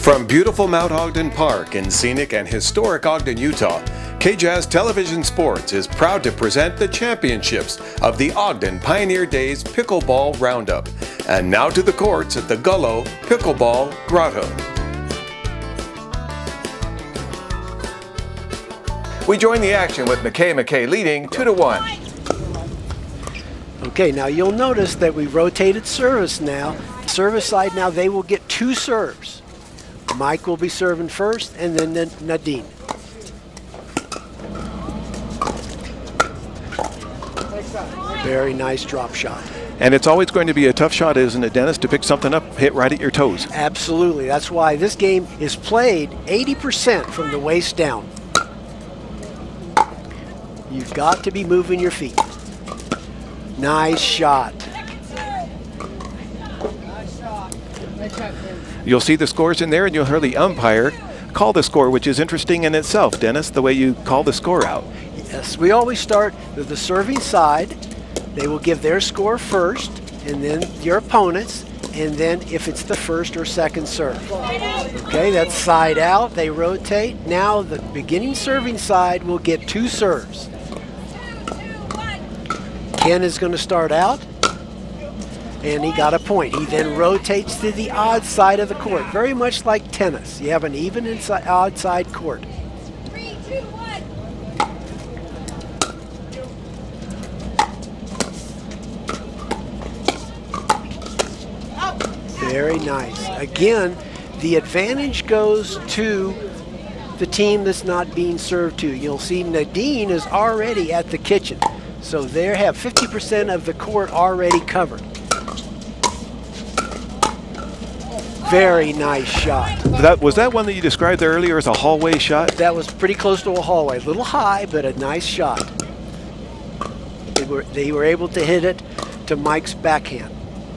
From beautiful Mount Ogden Park in scenic and historic Ogden, Utah, KJAZ Television Sports is proud to present the championships of the Ogden Pioneer Days Pickleball Roundup. And now to the courts at the Gullo Pickleball Grotto. We join the action with McKay leading 2-1. Okay, now you'll notice that we rotated service now. Service side now, they will get two serves. Mike will be serving first, and then Nadine. Very nice drop shot. And it's always going to be a tough shot, isn't it, Dennis, to pick something up, hit right at your toes? Absolutely. That's why this game is played 80% from the waist down. You've got to be moving your feet. Nice shot. You'll see the scores in there, and you'll hear the umpire call the score, which is interesting in itself, Dennis, the way you call the score out. Yes, we always start with the serving side. They will give their score first, and then your opponent's, and then if it's the first or second serve. Okay, that's side out. They rotate. Now the beginning serving side will get two serves. Ken is going to start out, and he got a point. He then rotates to the odd side of the court, very much like tennis. You have an even and odd side court. 3, 2, 1. Very nice. Again, the advantage goes to the team that's not being served to. You'll see Nadine is already at the kitchen. So they have 50% of the court already covered. Very nice shot. Was that one that you described there earlier as a hallway shot? That was pretty close to a hallway. A little high, but a nice shot. They were able to hit it to Mike's backhand.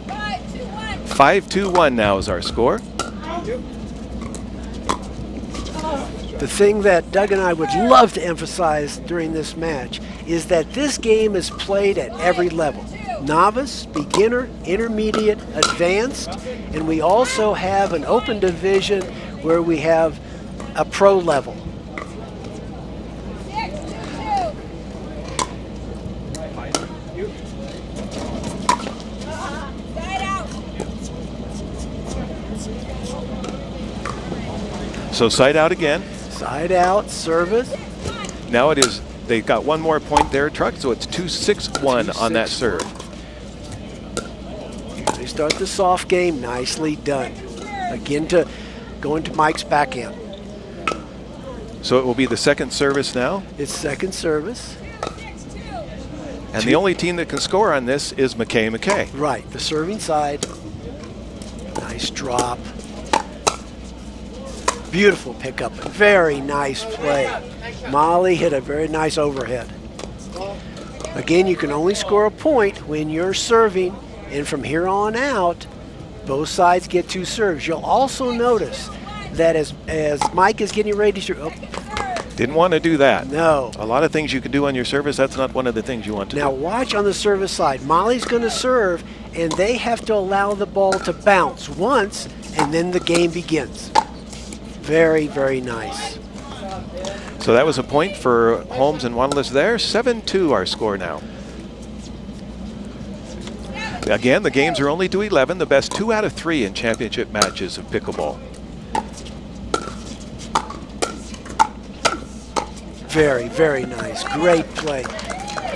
5-2-1 now is our score. The thing that Doug and I would love to emphasize during this match is that this game is played at every level. Novice, beginner, intermediate, advanced, and we also have an open division where we have a pro level. So side out again. Side out, service. Now it is, they got one more point there, Truck, so it's 2-6-1 on that serve. They start the soft game, nicely done. Again, going to Mike's backhand. So it will be the second service now. It's second service. And the only team that can score on this is McKay. Right, the serving side. Nice drop. Beautiful pickup, very nice play. Molly hit a very nice overhead. Again, you can only score a point when you're serving, and from here on out, both sides get two serves. You'll also notice that as Mike is getting ready to... Oh. Didn't want to do that. No. A lot of things you can do on your service, that's not one of the things you want to do. Now watch on the service side. Molly's going to serve, and they have to allow the ball to bounce once, and then the game begins. Very, very nice. So that was a point for Holmes and Wanless there. 7-2 our score now. Again, the games are only to 11, the best 2 out of 3 in championship matches of pickleball. Very, very nice. Great play.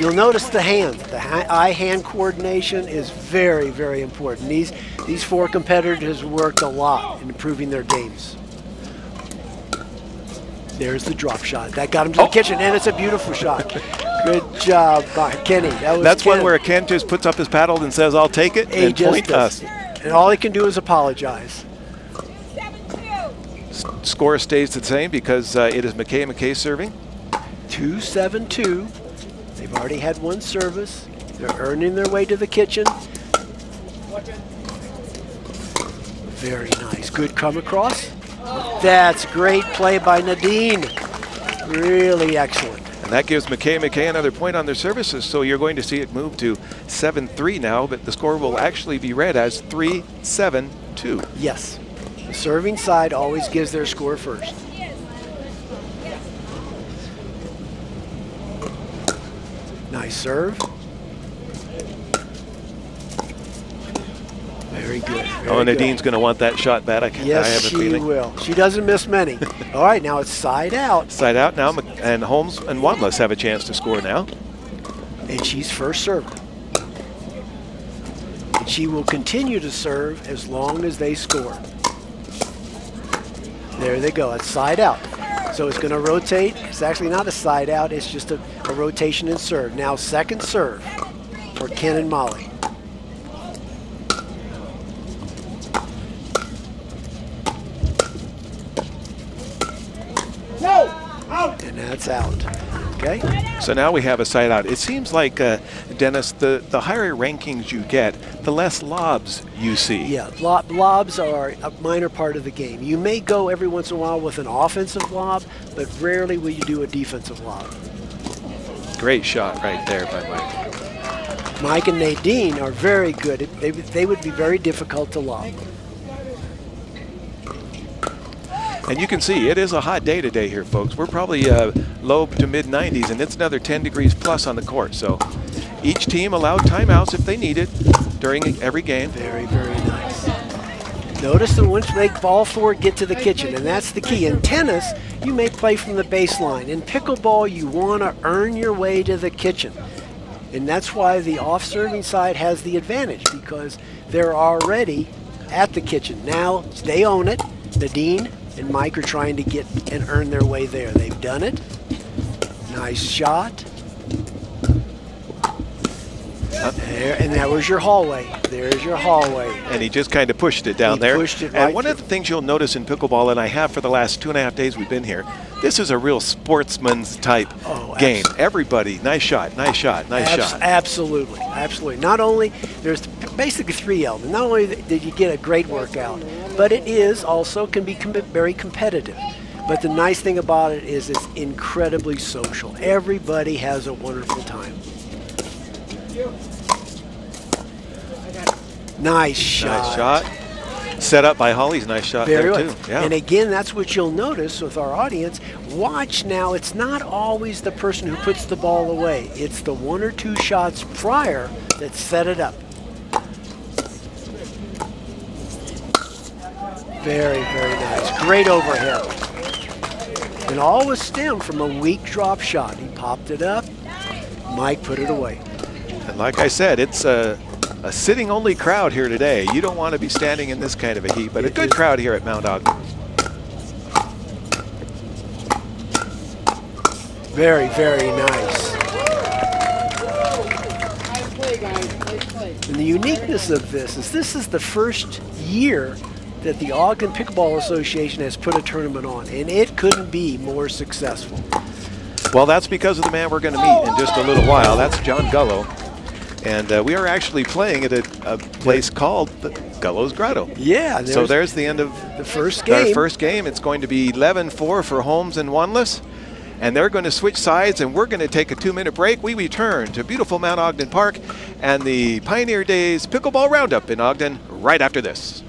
You'll notice the hands. The eye-hand coordination is very, very important. These four competitors worked a lot in improving their games. There's the drop shot. That got him to the kitchen, and it's a beautiful shot. Good job, Kenny. That's Ken. One where Ken just puts up his paddle and says, "I'll take it," and point us. And all he can do is apologize. Score stays the same because it is McKay serving. 2-7-2. They've already had one service. They're earning their way to the kitchen. Very nice. Good come across. That's great play by Nadine. Really excellent. And that gives McKay another point on their services, so you're going to see it move to 7-3 now, but the score will actually be read as 3-7-2. Yes. The serving side always gives their score first. Nice serve. Very good. Oh, Nadine's going to want that shot bad. I have a feeling. She will. She doesn't miss many. All right, now it's side out. Side out now, and Holmes and Wanless have a chance to score now. And she's first server. And she will continue to serve as long as they score. There they go. It's side out. So it's going to rotate. It's actually not a side out. It's just a rotation and serve. Now second serve for Ken and Molly. And that's out. Okay. So now we have a side out. It seems like, Dennis, the higher rankings you get, the less lobs you see. Yeah, lobs are a minor part of the game. You may go every once in a while with an offensive lob, but rarely will you do a defensive lob. Great shot right there by Mike. Mike and Nadine are very good. They would be very difficult to lob. And you can see it is a hot day today here, folks. We're probably low to mid 90s, and it's another 10 degrees plus on the court. So each team allowed timeouts if they need it during every game. Very, very nice. Notice that once they ball forward, get to the kitchen, and that's the key. In tennis, you may play from the baseline. In pickleball, you want to earn your way to the kitchen. And that's why the off-serving side has the advantage, because they're already at the kitchen. Now they own it. Nadine and Mike are trying to get and earn their way there. They've done it. Nice shot. There, and that was your hallway. There's your hallway. And he just kind of pushed it down there. Pushed it right and one of the things you'll notice in pickleball, and I have for the last 2.5 days we've been here, this is a real sportsman's type game. Everybody, nice shot, nice shot, nice shot. Absolutely, absolutely. Not only, there's basically 3 elements. Not only did you get a great workout, but it is also can be very competitive. But the nice thing about it is it's incredibly social. Everybody has a wonderful time. Nice shot. Nice shot. Set up by Holly's nice shot there too. Yeah. And again, that's what you'll notice with our audience. Watch now, it's not always the person who puts the ball away. It's the 1 or 2 shots prior that set it up. Very, very nice. Great overhead. And all was stemmed from a weak drop shot. He popped it up. Mike put it away. And like I said, it's a sitting-only crowd here today. You don't want to be standing in this kind of a heat, but a good crowd here at Mount Ogden. Very, very nice. And the uniqueness of this is the first year that the Ogden Pickleball Association has put a tournament on, and it couldn't be more successful. Well, that's because of the man we're going to meet in just a little while. That's John Gullo. And we are actually playing at a place called the Gullo's Grotto. Yeah. So there's the end of the first game. Our first game. It's going to be 11-4 for Holmes and Wanless. And they're going to switch sides, and we're going to take a 2-minute break. We return to beautiful Mount Ogden Park and the Pioneer Days Pickleball Roundup in Ogden right after this.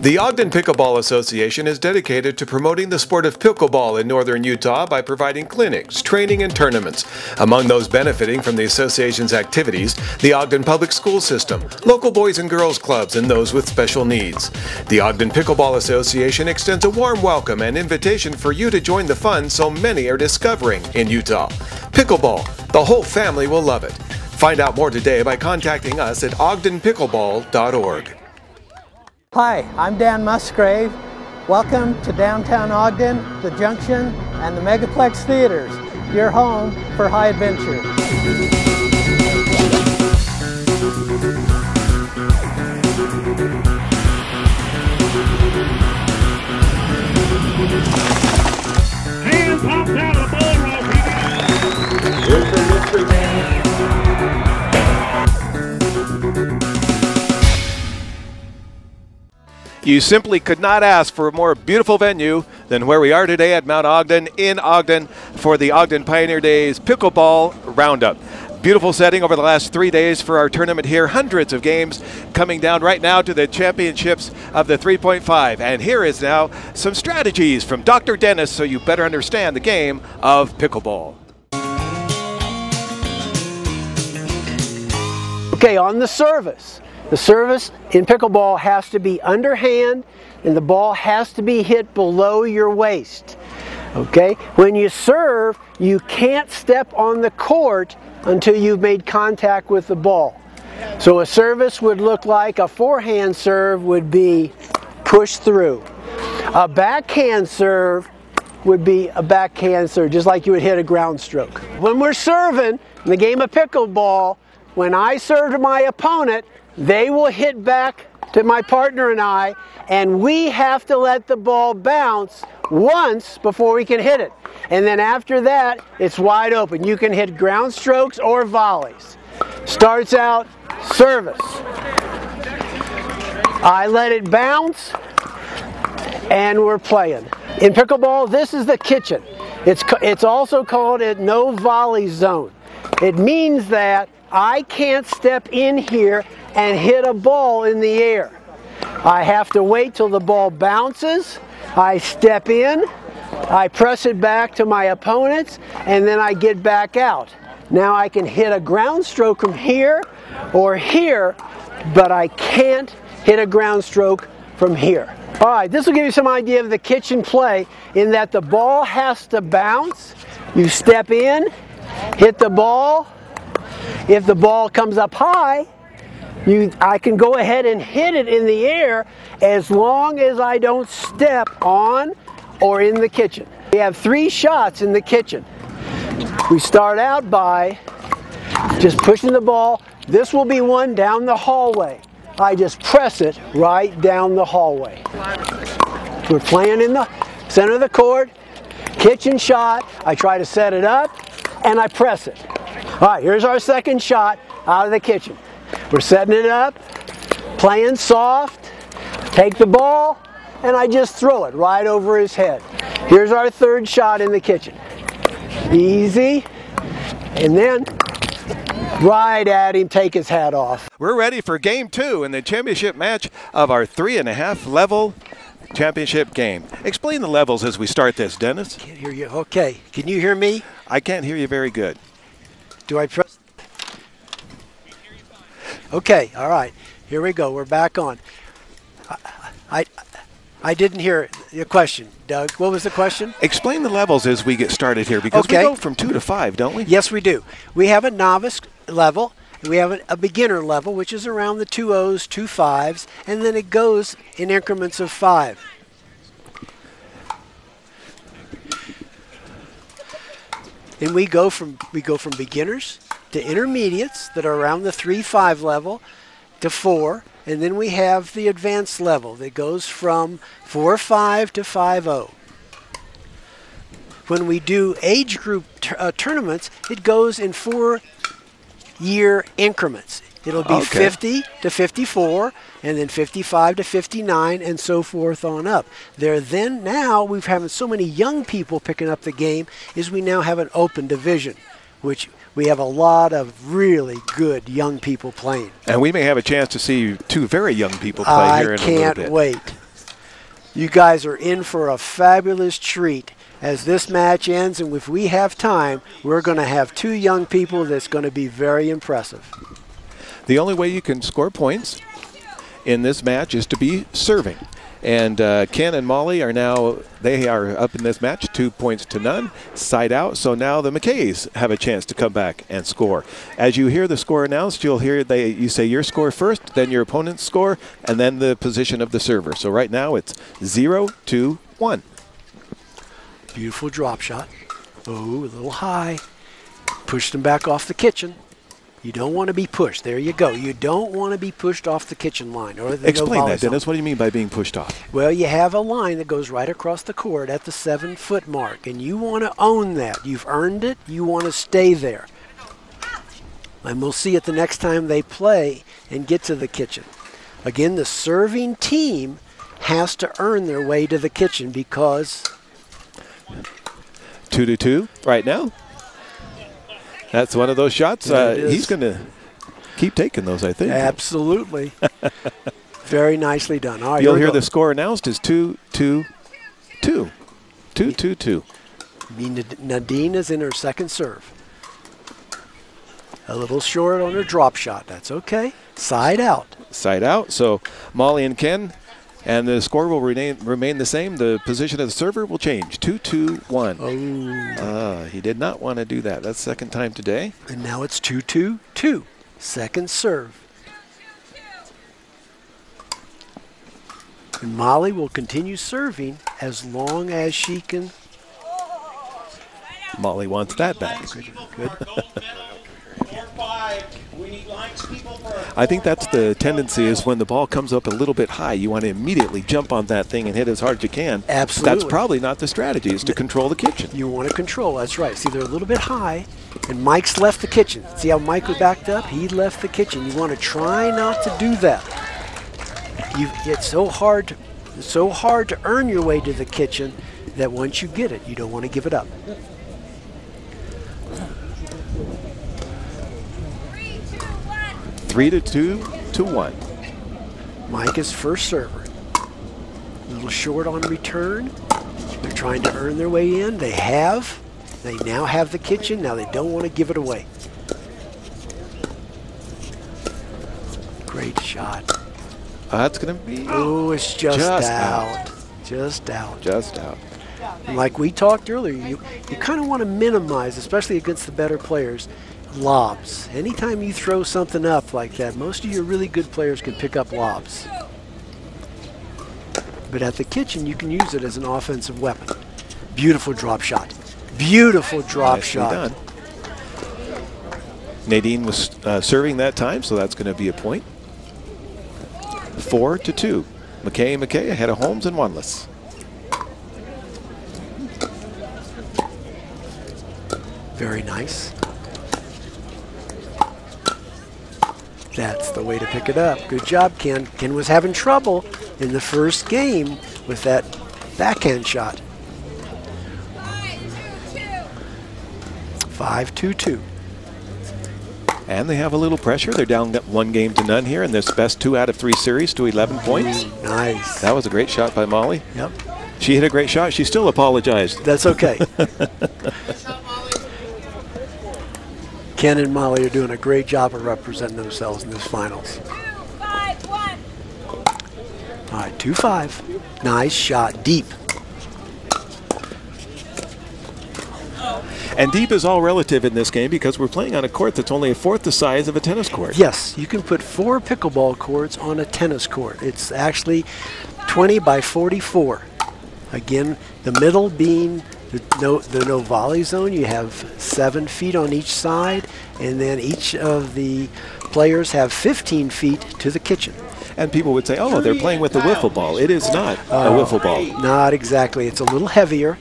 The Ogden Pickleball Association is dedicated to promoting the sport of pickleball in northern Utah by providing clinics, training, and tournaments. Among those benefiting from the association's activities, the Ogden Public School System, local boys and girls clubs, and those with special needs. The Ogden Pickleball Association extends a warm welcome and invitation for you to join the fun so many are discovering in Utah. Pickleball, the whole family will love it. Find out more today by contacting us at ogdenpickleball.org. Hi, I'm Dan Musgrave. Welcome to downtown Ogden, the Junction, and the Megaplex Theaters, your home for high adventure. Hands popped out of the ball rope. Here's the mystery man. You simply could not ask for a more beautiful venue than where we are today at Mount Ogden in Ogden for the Ogden Pioneer Days Pickleball Roundup. Beautiful setting over the last 3 days for our tournament here. Hundreds of games coming down right now to the championships of the 3.5. And here is now some strategies from Dr. Dennis so you better understand the game of pickleball. Okay, on the service. The service in pickleball has to be underhand and the ball has to be hit below your waist. Okay, when you serve, you can't step on the court until you've made contact with the ball. So a service would look like a forehand serve would be push through. A backhand serve would be a backhand serve, just like you would hit a ground stroke. When we're serving in the game of pickleball, when I serve to my opponent, they will hit back to my partner and we have to let the ball bounce once before we can hit it. And then after that, it's wide open. You can hit ground strokes or volleys. Starts out service. I let it bounce, and we're playing. In pickleball, this is the kitchen. It's also called a no volley zone. It means that I can't step in here and hit a ball in the air. I have to wait till the ball bounces. I step in, I press it back to my opponents, and then I get back out. Now I can hit a ground stroke from here or here, but I can't hit a ground stroke from here. All right, this will give you some idea of the kitchen play in that the ball has to bounce. You step in, hit the ball. If the ball comes up high, I can go ahead and hit it in the air as long as I don't step on or in the kitchen. We have 3 shots in the kitchen. We start out by just pushing the ball. This will be one down the hallway. I just press it right down the hallway. We're playing in the center of the court. Kitchen shot. I try to set it up and I press it. All right, here's our second shot out of the kitchen. We're setting it up, playing soft, take the ball, and I just throw it right over his head. Here's our third shot in the kitchen. Easy, and then right at him, take his hat off. We're ready for game 2 in the championship match of our 3.5 level championship game. Explain the levels as we start this, Dennis. Can't hear you. Okay, can you hear me? I can't hear you very good. Do I press? Okay, all right. Here we go. We're back on. I didn't hear your question, Doug. What was the question? Explain the levels as we get started here, because we go from 2 to 5, don't we? Yes, we do. We have a novice level. We have a beginner level, which is around the 2 O's, 2 5s, and then it goes in increments of 5. And we go from beginners to intermediates that are around the 3-5 level to 4, and then we have the advanced level that goes from 4-5 to 5-0. When we do age group tournaments, it goes in 4-year increments. It'll be 50 to 54, and then 55 to 59, and so forth on up. Now we've having so many young people picking up the game, is we now have an open division, which we have a lot of really good young people playing. And we may have a chance to see 2 very young people play here in a little bit. I can't wait. You guys are in for a fabulous treat as this match ends, and if we have time, we're going to have 2 young people that's going to be very impressive. The only way you can score points in this match is to be serving. And Ken and Molly are they are up in this match, 2 points to none, side out. So now the McKays have a chance to come back and score. As you hear the score announced, you'll hear you say your score first, then your opponent's score, and then the position of the server. So right now it's 0-1. Beautiful drop shot. Oh, a little high. Pushed him back off the kitchen. You don't want to be pushed. There you go. You don't want to be pushed off the kitchen line. Or the Explain that, Dennis. What do you mean by being pushed off? Well, you have a line that goes right across the court at the 7-foot mark, and you want to own that. You've earned it. You want to stay there. And we'll see it the next time they play and get to the kitchen. Again, the serving team has to earn their way to the kitchen because 2-2 right now. That's one of those shots. He's going to keep taking those, I think. Absolutely. Very nicely done. All right, You'll hear the score announced as 2-2-2. 2-2-2. Nadine is in her second serve. A little short on her drop shot. That's okay. Side out. Side out. So Molly and Ken, and the score will remain the same. The position of the server will change. 2-2-1. Oh. He did not want to do that. That's the second time today. And now it's 2-2-2. Second serve. And Molly will continue serving as long as she can. Molly wants that back. Good. I think that's the tendency, is when the ball comes up a little bit high, you want to immediately jump on that thing and hit as hard as you can. Absolutely. That's probably not the strategy, is to control the kitchen. You want to control, that's right. See, they're a little bit high, and Mike's left the kitchen. See how Mike was backed up? He left the kitchen. You want to try not to do that. It's so hard to earn your way to the kitchen that once you get it, you don't want to give it up. 3-2-1. Mike is first server. A little short on return. They're trying to earn their way in. They have. They now have the kitchen. Now they don't want to give it away. Great shot. That's going to be... Oh, it's just out. Just out. Just out. And like we talked earlier, you kind of want to minimize, especially against the better players, lobs. Anytime you throw something up like that, most of your really good players can pick up lobs. But at the kitchen, you can use it as an offensive weapon. Beautiful drop shot. Beautiful drop shot. Done. Nadine was serving that time, so that's going to be a point. 4-2. McKay ahead of Holmes and Wanless. Very nice. That's the way to pick it up. Good job, Ken. Ken was having trouble in the first game with that backhand shot. 5-2-2. And they have a little pressure. They're down 1-0 here in this best 2 out of 3 series to 11 points. Nice. That was a great shot by Molly. Yep. She hit a great shot. She still apologized. That's okay. Ken and Molly are doing a great job of representing themselves in this finals. 2-5-1. All right, 2-5. Nice shot, deep. And deep is all relative in this game because we're playing on a court that's only a fourth the size of a tennis court. Yes, you can put 4 pickleball courts on a tennis court. It's actually 20 by 44. Again, the middle being the no volley zone. You have 7 feet on each side, and then each of the players have 15 feet to the kitchen. And people would say, oh, they're playing with a wiffle ball. It is not a wiffle ball. Not exactly. It's a little heavier.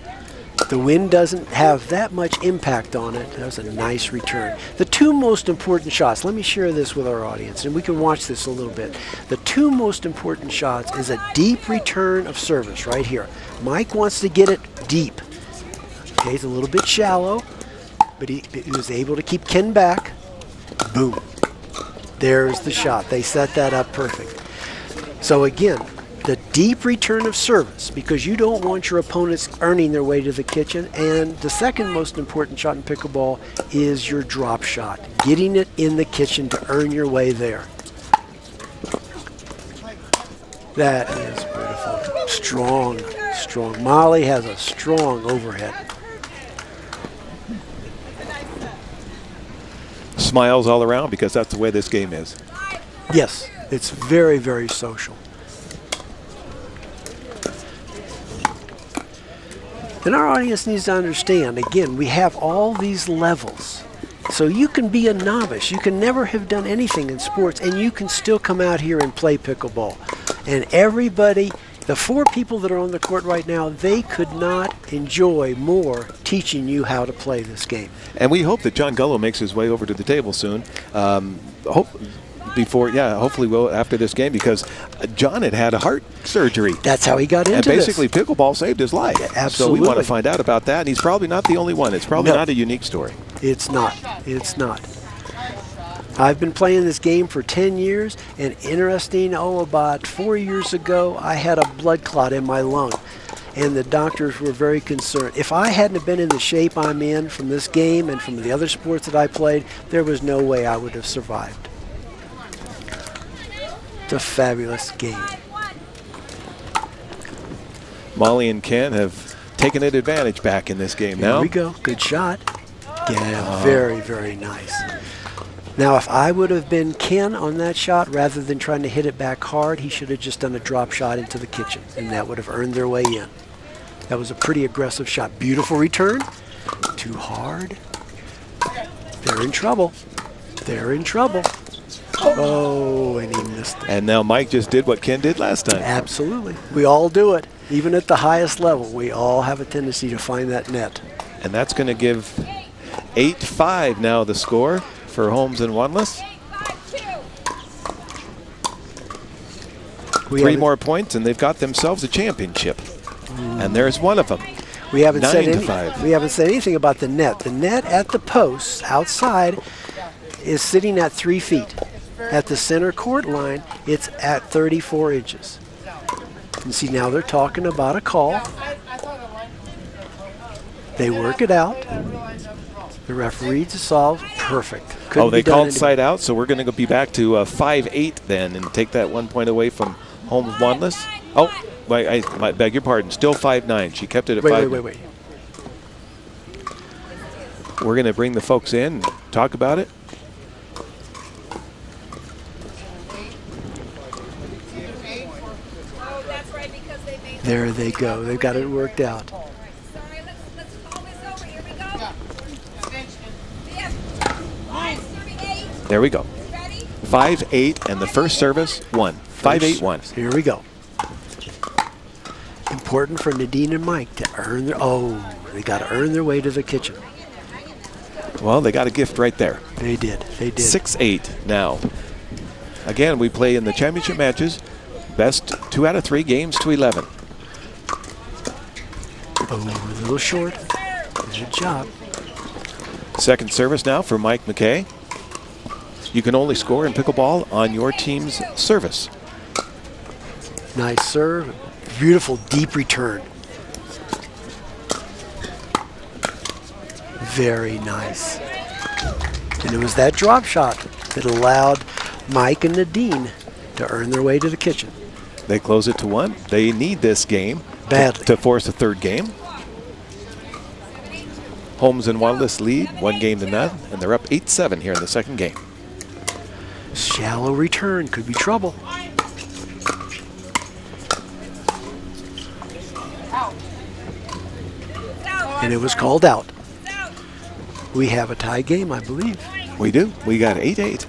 The wind doesn't have that much impact on it. That was a nice return. The 2 most important shots, let me share this with our audience, and we can watch this a little bit. The 2 most important shots is a deep return of service right here. Mike wants to get it deep. Okay, it's a little bit shallow, but he was able to keep Ken back. Boom. There's the shot. They set that up perfect. So again, the deep return of service, because you don't want your opponents earning their way to the kitchen. And the second most important shot in pickleball is your drop shot, getting it in the kitchen to earn your way there. That is beautiful. Strong, strong. Molly has a strong overhead. Smiles all around because that's the way this game is. Yes, it's very, very social. And our audience needs to understand, again, we have all these levels. So you can be a novice. You can never have done anything in sports, and you can still come out here and play pickleball. And everybody, the 4 people that are on the court right now, they could not enjoy more teaching you how to play this game. And we hope that John Gullo makes his way over to the table soon. before, hopefully we'll after this game, because John had a heart surgery. That's how he got into this. And basically pickleball saved his life. Yeah, absolutely. So we want to find out about that, and he's probably not the only one. It's probably not a unique story. It's not. It's not. I've been playing this game for 10 years, and interesting, about 4 years ago, I had a blood clot in my lung, and the doctors were very concerned. If I hadn't been in the shape I'm in from this game and from the other sports that I played, there was no way I would have survived. It's a fabulous game. Molly and Ken have taken an advantage back in this game now. Here we go. Good shot. Yeah, very, very nice. Now, if I would have been Ken on that shot, rather than trying to hit it back hard, he should have just done a drop shot into the kitchen, and that would have earned their way in. That was a pretty aggressive shot. Beautiful return. Too hard. They're in trouble. They're in trouble. Oh, and he missed it. And now Mike just did what Ken did last time. Absolutely. We all do it. Even at the highest level, we all have a tendency to find that net. And that's going to give 8-5 now the score for Holmes and Wanless. 3 more points, and they've got themselves a championship. And there's one of them. We haven't 9-5. We haven't said anything about the net. The net at the posts outside is sitting at 3 feet. At the center court line, it's at 34 inches. And see, now they're talking about a call. They work it out. The referee to solve. Perfect. Oh, they called side out, so we're going to be back to 5-8 then and take that 1 point away from Holmes Wanless. Oh, I beg your pardon. Still 5-9. She kept it at 5. Wait. We're going to bring the folks in and talk about it. There they go. They've got it worked out. There we go. 5-8, and the first service, 1. 5-8-1. Here we go. Important for Nadine and Mike to earn their, they got to earn their way to the kitchen. Well, they got a gift right there. They did. 6-8 now. Again, we play in the championship matches. Best 2 out of 3 games to 11. Oh, a little short. Good job. Second service now for Mike McKay. You can only score in pickleball on your team's service. Nice serve. Beautiful deep return. Very nice. And it was that drop shot that allowed Mike and Nadine to earn their way to the kitchen. They close it to 1. They need this game badly to force a third game. Holmes and Wanless lead 1-0, and they're up 8-7 here in the second game. Shallow return could be trouble. And it was called out. We have a tie game, I believe. We do. We got 8-8.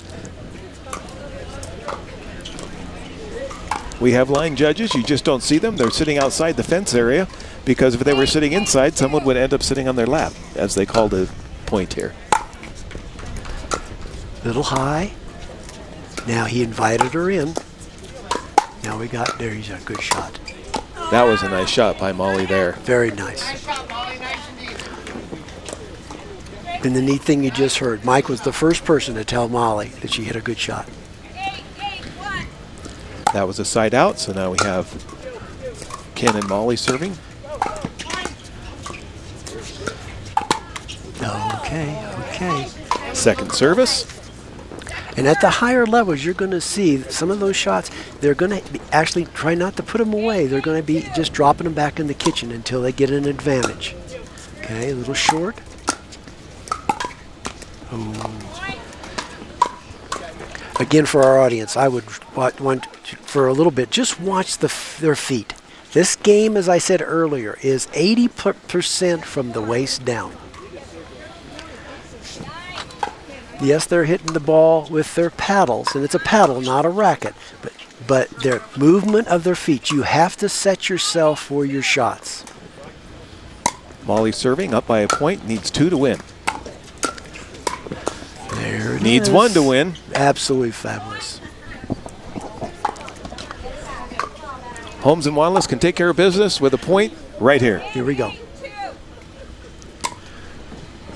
We have line judges. You just don't see them. They're sitting outside the fence area, because if they were sitting inside, someone would end up sitting on their lap, as they called a point here. Little high. Now he invited her in. Now we got, there he's a good shot. That was a nice shot by Molly there. Very nice. And the neat thing you just heard, Mike was the first person to tell Molly that she hit a good shot. That was a side out, so now we have Ken and Molly serving. Okay. Second service. And at the higher levels, you're going to see some of those shots, they're going to actually try not to put them away. They're going to be just dropping them back in the kitchen until they get an advantage. Okay, a little short. Oh. Again, for our audience, I would want for a little bit, just watch their feet. This game, as I said earlier, is 80% from the waist down. Yes, they're hitting the ball with their paddles, and it's a paddle, not a racket, but their movement of their feet. You have to set yourself for your shots. Molly serving up by a point, needs 2 to win. There Needs one to win. Absolutely fabulous. Holmes and Wanless can take care of business with a point right here. Here we go.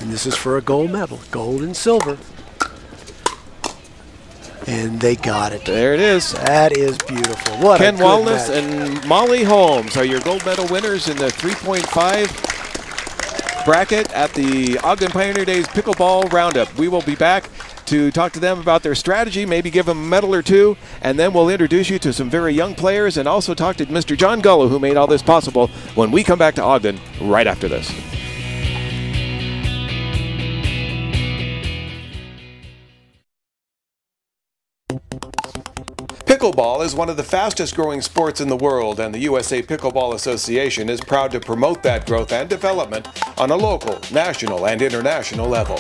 And this is for a gold medal, gold and silver. And they got it. There it is. That is beautiful. What Ken a good Wanless match. and Molly Holmes are your gold medal winners in the 3.5 bracket at the Ogden Pioneer Days Pickleball Roundup. We will be back to talk to them about their strategy, maybe give them a medal or two, and then we'll introduce you to some very young players and also talk to Mr. John Gullo, who made all this possible, when we come back to Ogden right after this. Pickleball is one of the fastest growing sports in the world, and the USA Pickleball Association is proud to promote that growth and development on a local, national, and international level.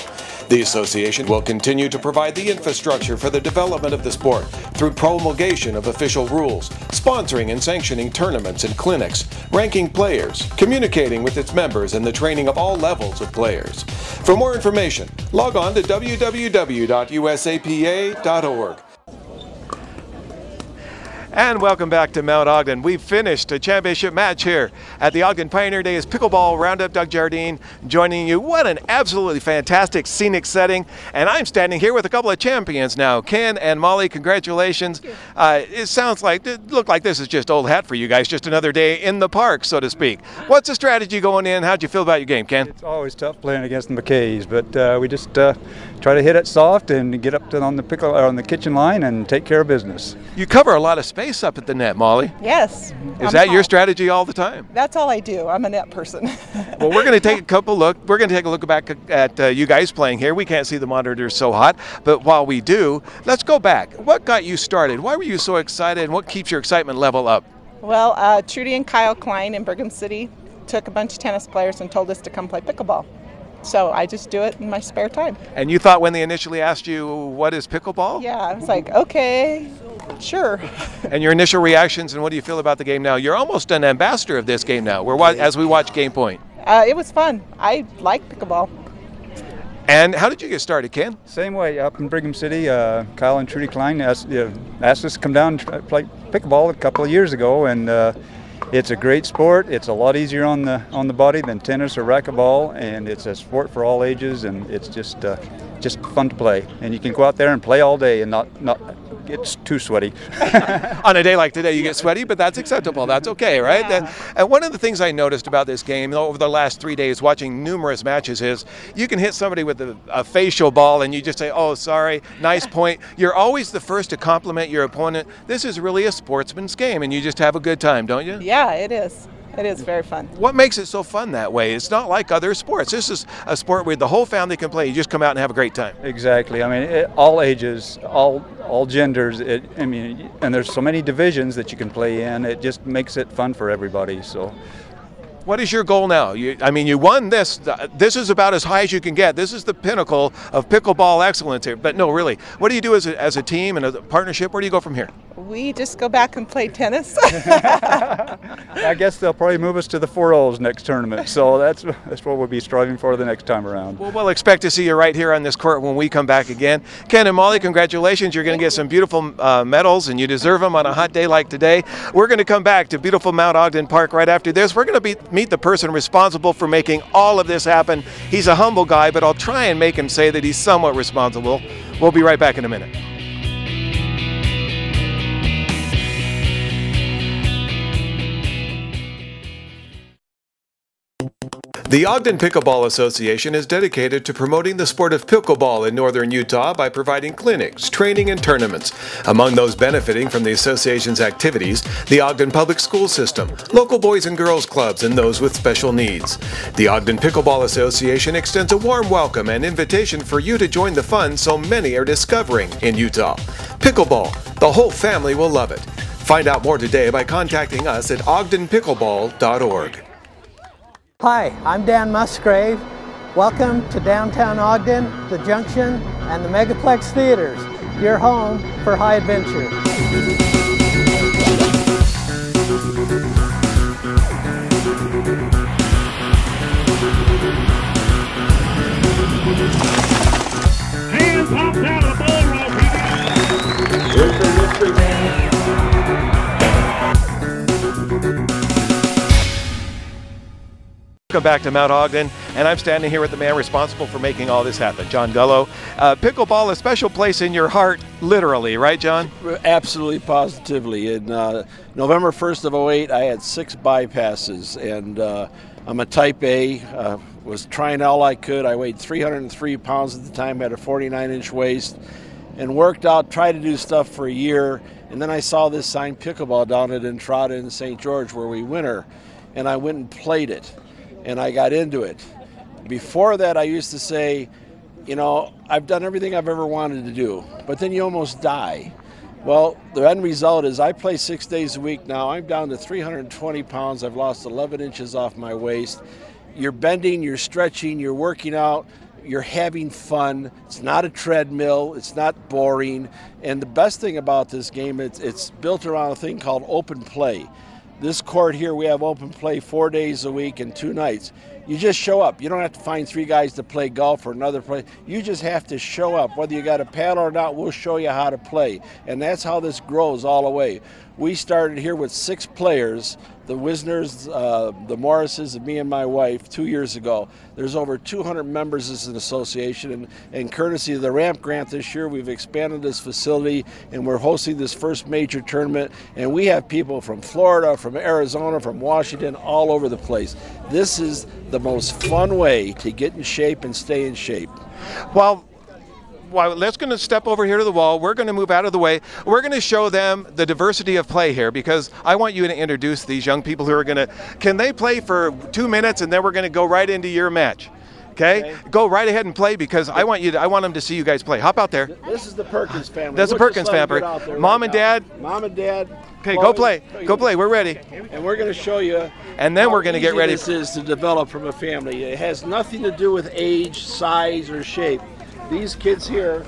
The association will continue to provide the infrastructure for the development of the sport through promulgation of official rules, sponsoring and sanctioning tournaments and clinics, ranking players, communicating with its members, and the training of all levels of players. For more information, log on to www.usapa.org. And welcome back to Mount Ogden. We've finished a championship match here at the Ogden Pioneer Days Pickleball Roundup. Doug Jardine joining you. What an absolutely fantastic scenic setting. And I'm standing here with a couple of champions now. Ken and Molly, congratulations. It looked like this is just old hat for you guys, just another day in the park, so to speak. What's the strategy going in? How'd you feel about your game, Ken? It's always tough playing against the McKays, but we just try to hit it soft and get up to on the kitchen line and take care of business. You cover a lot of space up at the net, Molly. Yes. Is that your strategy all the time? That's all I do. I'm a net person. Well, we're going to take a look back at you guys playing here. We can't see the monitors so hot, but while we do, let's go back. What got you started? Why were you so excited, and what keeps your excitement level up? Well, Trudy and Kyle Klein in Brigham City took a bunch of tennis players and told us to come play pickleball. So I just do it in my spare time. And you thought when they initially asked you, what is pickleball? Yeah, I was like, okay, sure. And your initial reactions, and what do you feel about the game now? You're almost an ambassador of this game now, as we watch Game Point. It was fun. I like pickleball. And how did you get started, Ken? Same way, up in Brigham City, Kyle and Trudy Klein asked us to come down and play pickleball a couple of years ago, and it's a great sport. It's a lot easier on the body than tennis or racquetball, and it's a sport for all ages, and it's just fun to play. And you can go out there and play all day and not get too sweaty. On a day like today, you get sweaty, but that's acceptable. That's okay, right? Yeah. And one of the things I noticed about this game over the last 3 days, watching numerous matches, is you can hit somebody with a facial ball, and you just say, "Oh, sorry, nice point." You're always the first to compliment your opponent. This is really a sportsman's game, and you just have a good time, don't you? Yeah, it is. It is very fun. What makes it so fun that way? It's not like other sports. This is a sport where the whole family can play. You just come out and have a great time. Exactly. I mean, all ages, all genders. And there's so many divisions that you can play in. It just makes it fun for everybody. So. What is your goal now? You won this. This is about as high as you can get. This is the pinnacle of pickleball excellence here. But no, really, what do you do as a team and a partnership? Where do you go from here? We just go back and play tennis. I guess they'll probably move us to the 4-0s next tournament. So that's what we'll be striving for the next time around. Well, we'll expect to see you right here on this court when we come back again. Ken and Molly, congratulations. You're going to get some beautiful medals, and you deserve them on a hot day like today. We're going to come back to beautiful Mount Ogden Park right after this. We're going to meet the person responsible for making all of this happen. He's a humble guy, but I'll try and make him say that he's somewhat responsible. We'll be right back in a minute. The Ogden Pickleball Association is dedicated to promoting the sport of pickleball in northern Utah by providing clinics, training, and tournaments. Among those benefiting from the association's activities, the Ogden Public School System, local boys and girls clubs, and those with special needs. The Ogden Pickleball Association extends a warm welcome and invitation for you to join the fun so many are discovering in Utah. Pickleball, the whole family will love it. Find out more today by contacting us at ogdenpickleball.org. Hi, I'm Dan Musgrave. Welcome to downtown Ogden, the Junction, and the Megaplex Theaters, your home for high adventure. Hands popped out. Welcome back to Mount Ogden, and I'm standing here with the man responsible for making all this happen, John Gullo. Pickleball, a special place in your heart, literally, right, John? Absolutely, positively. In November 1st of 08, I had 6 bypasses, and I'm a type A, was trying all I could. I weighed 303 pounds at the time, had a 49-inch waist, and worked out, tried to do stuff for a year, and then I saw this sign, Pickleball, down at Entrada in St. George, where we winter, and I went and played it. And I got into it. Before that, I used to say, you know, I've done everything I've ever wanted to do, but then you almost die. Well, the end result is I play 6 days a week now. I'm down to 320 pounds. I've lost 11 inches off my waist. You're bending, you're stretching, you're working out, you're having fun. It's not a treadmill. It's not boring. And the best thing about this game, it's built around a thing called open play. This court here, we have open play 4 days a week and 2 nights. You just show up. You don't have to find 3 guys to play golf or another play. You just have to show up. Whether you got a paddle or not, we'll show you how to play. And that's how this grows all the way. We started here with 6 players, the Wisners, the Morrises, and me and my wife 2 years ago. There's over 200 members as an association, and courtesy of the ramp grant this year, we've expanded this facility, and we're hosting this first major tournament, and we have people from Florida, from Arizona, from Washington, all over the place. This is the most fun way to get in shape and stay in shape. Well, let's going to step over here to the wall. We're going to move out of the way. We're going to show them the diversity of play here, because I want you to introduce these young people who are going to, can they play for 2 minutes, and then we're going to go right into your match. Okay? Go right ahead and play, because I want them to see you guys play. Hop out there. This is the Perkins family. That's the Perkins family. Mom and Dad. Mom and Dad. Okay, go play. Go play. We're ready. And we're going to show you. And then we're going to get ready. This is to develop from a family. It has nothing to do with age, size, or shape. These kids here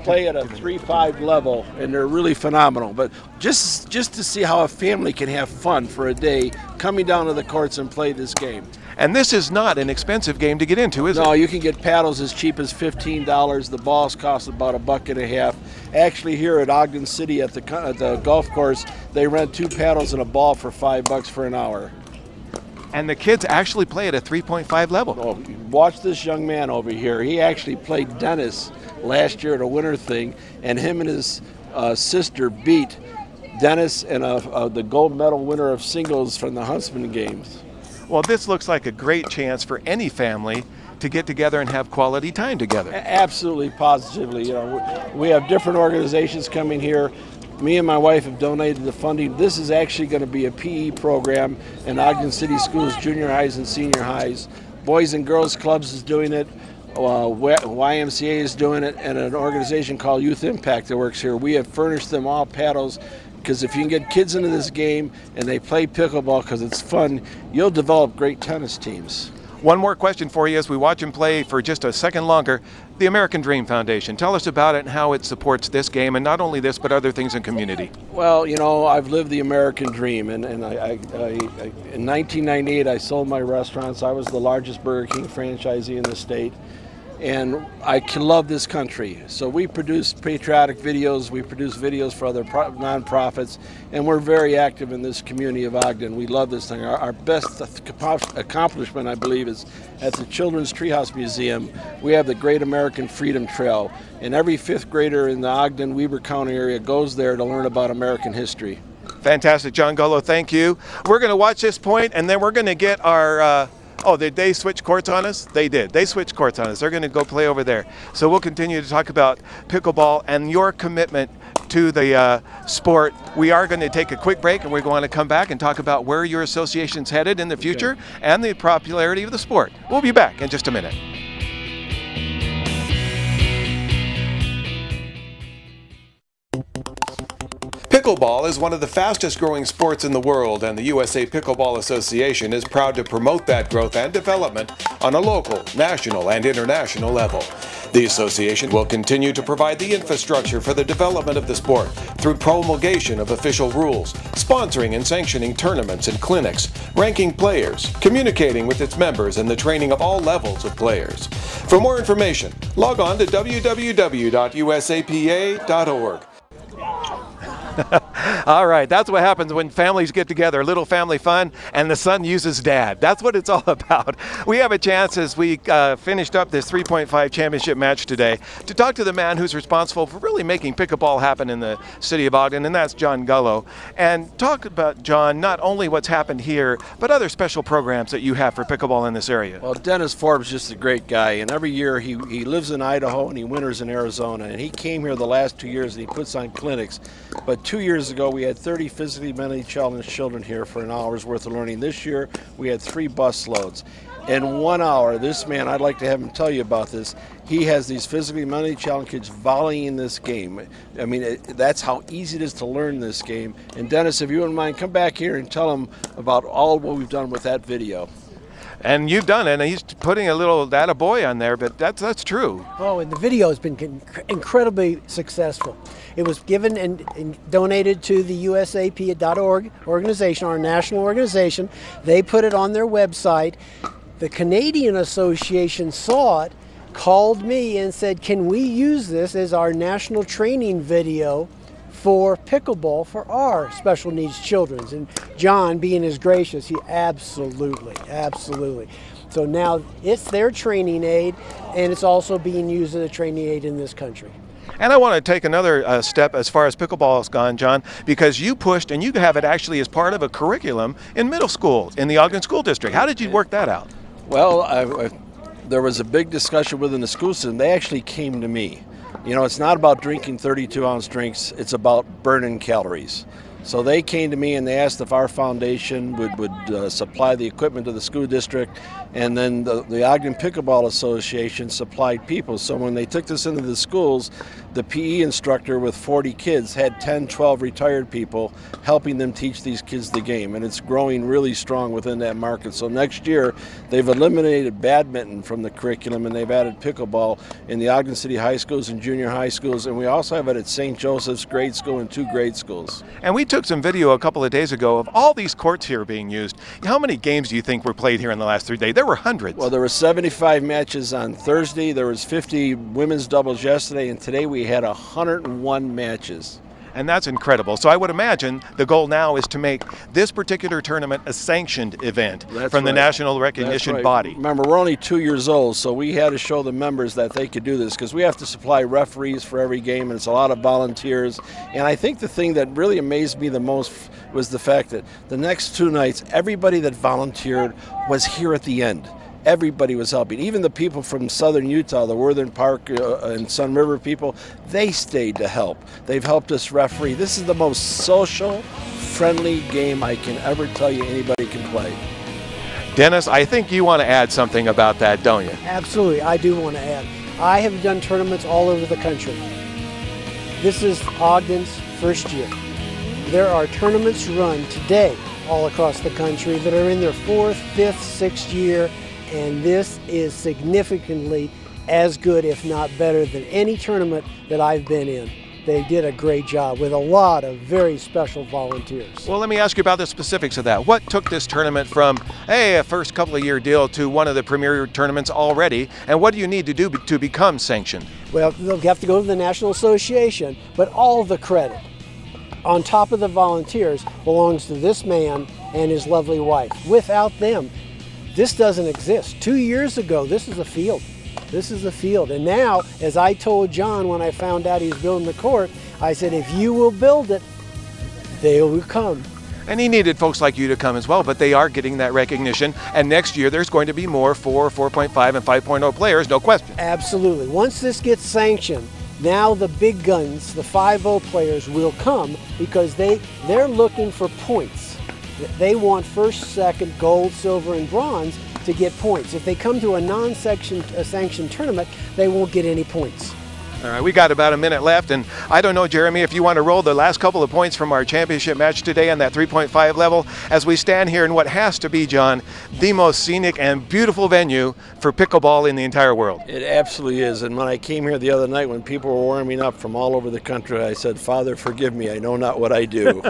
play at a 3-5 level, and they're really phenomenal. But just to see how a family can have fun for a day, coming down to the courts and play this game. And this is not an expensive game to get into, is it? No, you can get paddles as cheap as $15. The balls cost about $1.50. Actually, here at Ogden City at the golf course, they rent 2 paddles and a ball for $5 for an hour. And the kids actually play at a 3.5 level. Oh, watch this young man over here. He actually played Dennis last year at a winter thing, and him and his sister beat Dennis and the gold medal winner of singles from the Huntsman Games. Well, this looks like a great chance for any family to get together and have quality time together. Absolutely, positively. You know, we have different organizations coming here. Me and my wife have donated the funding. This is actually going to be a PE program in Ogden City Schools, junior highs and senior highs. Boys and Girls Clubs is doing it. YMCA is doing it, and an organization called Youth Impact that works here. We have furnished them all paddles, because if you can get kids into this game and they play pickleball because it's fun, you'll develop great tennis teams. One more question for you as we watch him play for just a second longer. The American Dream Foundation. Tell us about it and how it supports this game, and not only this, but other things in community. Well, you know, I've lived the American dream, and in 1998 I sold my restaurants. I was the largest Burger King franchisee in the state, and I love this country. So we produce patriotic videos, we produce videos for other nonprofits, and we're very active in this community of Ogden. We love this thing. Our best accomplishment, I believe, is at the Children's Treehouse Museum. We have the Great American Freedom Trail, and every 5th grader in the Ogden-Weber County area goes there to learn about American history. Fantastic, John Gullo, thank you. We're going to watch this point, and then we're going to get our... oh, did they switch courts on us? They did. They switched courts on us. They're going to go play over there. So we'll continue to talk about pickleball and your commitment to the sport. We are going to take a quick break, and we're going to come back and talk about where your association's headed in the future and the popularity of the sport. We'll be back in just a minute. Pickleball is one of the fastest growing sports in the world, and the USA Pickleball Association is proud to promote that growth and development on a local, national, and international level. The association will continue to provide the infrastructure for the development of the sport through promulgation of official rules, sponsoring and sanctioning tournaments and clinics, ranking players, communicating with its members, and the training of all levels of players. For more information, log on to www.usapa.org. All right, that's what happens when families get together, a little family fun, and the son uses dad. That's what it's all about. We have a chance as we finished up this 3.5 championship match today to talk to the man who's responsible for really making pickleball happen in the city of Ogden, and that's John Gullo. And talk about, John, not only what's happened here, but other special programs that you have for pickleball in this area. Well, Dennis Forbes is just a great guy, and every year he lives in Idaho and he winters in Arizona, and he came here the last 2 years and he puts on clinics. But 2 years ago we had 30 physically mentally challenged children here for an hour's worth of learning. This year we had 3 bus loads. In 1 hour, this man, I'd like to have him tell you about this, he has these physically mentally challenged kids volleying this game. I mean, that's how easy it is to learn this game. And Dennis, if you wouldn't mind, come back here and tell him about all what we've done with that video. And you've done it, and he's putting a little attaboy on there, but that's true. Oh, and the video has been incredibly successful. It was given and donated to the USAP.org organization, our national organization. They put it on their website. The Canadian Association saw it, called me and said, can we use this as our national training video for pickleball for our special needs children? And John, being as gracious, he absolutely. So now it's their training aid, and it's also being used as a training aid in this country. And I want to take another step as far as pickleball has gone, John, because you pushed and you have it actually as part of a curriculum in middle school in the Ogden School District. How did you work that out? Well, there was a big discussion within the school system. They actually came to me. You know, it's not about drinking 32-ounce drinks, it's about burning calories. So they came to me and they asked if our foundation would supply the equipment to the school district, and then the Ogden Pickleball Association supplied people. So when they took this into the schools, the PE instructor with 40 kids had 10, 12 retired people helping them teach these kids the game, and it's growing really strong within that market. So next year, they've eliminated badminton from the curriculum and they've added pickleball in the Ogden City high schools and junior high schools, and we also have it at St. Joseph's grade school and 2 grade schools. And we took some video a couple of days ago of all these courts here being used. How many games do you think were played here in the last 3 days? There were hundreds. Well, there were 75 matches on Thursday, there was 50 women's doubles yesterday, and today we had 101 matches. And that's incredible. So I would imagine the goal now is to make this particular tournament a sanctioned event from the national recognition body. Remember, we're only 2 years old, so we had to show the members that they could do this, because we have to supply referees for every game, and it's a lot of volunteers. And I think the thing that really amazed me the most was the fact that the next 2 nights, everybody that volunteered was here at the end. Everybody was helping. Even the people from southern Utah, the Worthern Park and Sun River people, they stayed to help. They've helped us referee. This is the most social, friendly game I can ever tell you anybody can play. Dennis, I think you want to add something about that, don't you? Absolutely, I do want to add. I have done tournaments all over the country. This is Ogden's first year. There are tournaments run today all across the country that are in their 4th, 5th, 6th year, and this is significantly as good, if not better, than any tournament that I've been in. They did a great job with a lot of very special volunteers. Well, let me ask you about the specifics of that. What took this tournament from, hey, a first couple of year deal to one of the premier tournaments already, and what do you need to do to become sanctioned? Well, they'll have to go to the National Association, but all the credit, on top of the volunteers, belongs to this man and his lovely wife. Without them, this doesn't exist. 2 years ago, this is a field. This is a field. And now, as I told John when I found out he was building the court, I said, if you will build it, they will come. And he needed folks like you to come as well, but they are getting that recognition. And next year, there's going to be more 4, 4.5, and 5.0 players, no question. Absolutely. Once this gets sanctioned, now the big guns, the 5.0 players, will come because they're looking for points. They want first, second, gold, silver, and bronze to get points. If they come to a non-sanctioned tournament, they won't get any points. All right, we got about a minute left, and I don't know, Jeremy, if you want to roll the last couple of points from our championship match today on that 3.5 level as we stand here in what has to be, John, the most scenic and beautiful venue for pickleball in the entire world. It absolutely is, and when I came here the other night when people were warming up from all over the country, I said, Father, forgive me, I know not what I do.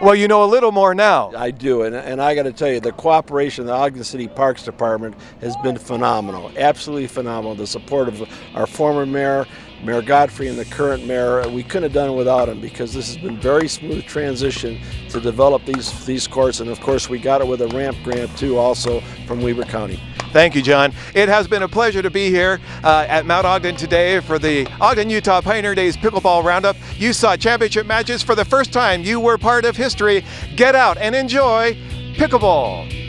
Well, you know a little more now. I do, and I got to tell you, the cooperation of the Ogden City Parks Department has been phenomenal, absolutely phenomenal. The support of our former mayor, Mayor Godfrey and the current mayor. We couldn't have done it without him, because this has been very smooth transition to develop these courts, and of course we got it with a ramp grant too, also from Weber County. Thank you, John. It has been a pleasure to be here at Mount Ogden today for the Ogden, Utah Pioneer Days Pickleball Roundup. You saw championship matches for the first time. You were part of history. Get out and enjoy pickleball.